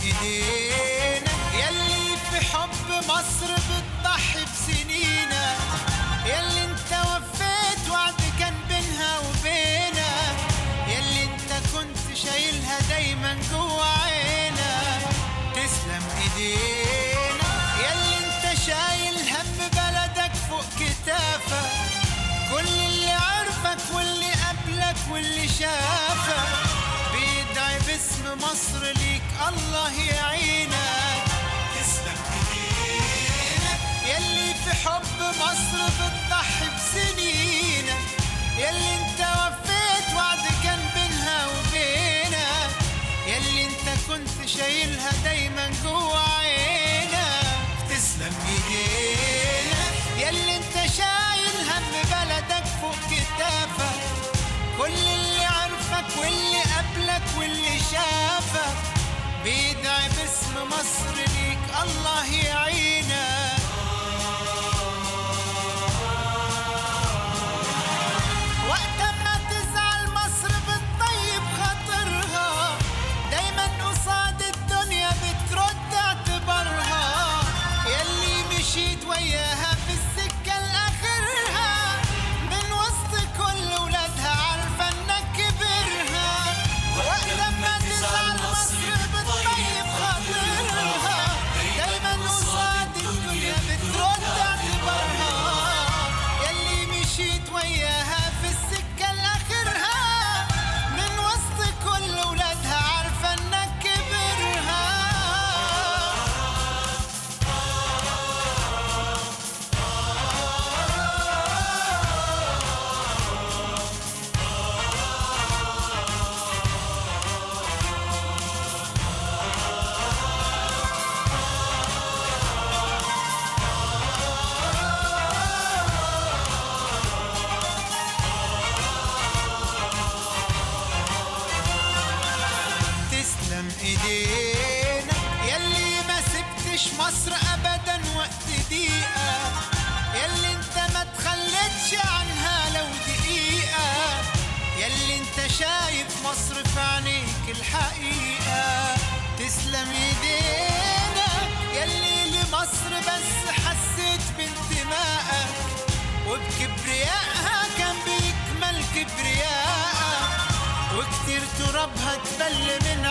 ايدينا يلي في حب مصر بتضحي بسنينا، يلي انت وفيت وعد كان بينها وبينا، يلي انت كنت شايلها دايما جوا عينا. تسلم ايدينا يلي انت شايل هم بلدك فوق كتافك، كل اللي عرفك واللي قبلك واللي شافك بيدعي باسم مصر ليك الله يعينك. تسلم ايدينا يلي في حب مصر بتضحي بسنينك، يلي انت وفيت وعد كان بينها وبينك، يلي انت كنت شايلها دايما جوا عينك. تسلم ايدينا يلي انت شايل هم بلدك فوق كتافك، كل اللي عرفك واللي قبلك واللي شافك بيدعي باسم مصر ليك الله يعينك. وقت ما تزعل مصر بتطيب خاطرها، دايما قصاد الدنيا بترد اعتبارها، يلي مشيت وياها في السكة لآخرها، من وسط كل ولادها عارفة انك كبرها. وقت ما تزعل مصر بتطيب خاطرها، دايما قصاد الدنيا بترد اعتبارها، يلي مشيت وياها في السكة لآخرها، من وسط كل ولادها عارفة انك كبرها. تسلم ايدينا يلي ما سبتش مصر ابدا وقت ضيقة، يلي انت ما تخلتش عنها لو دقيقة، يلي انت شايف مصر في عينيك الحقيقة. تسلم ايدينا يلي لمصر بس حسيت بانتمائك، وبكبريائها كان بيكمل كبريائك، وكتير ترابها تبل من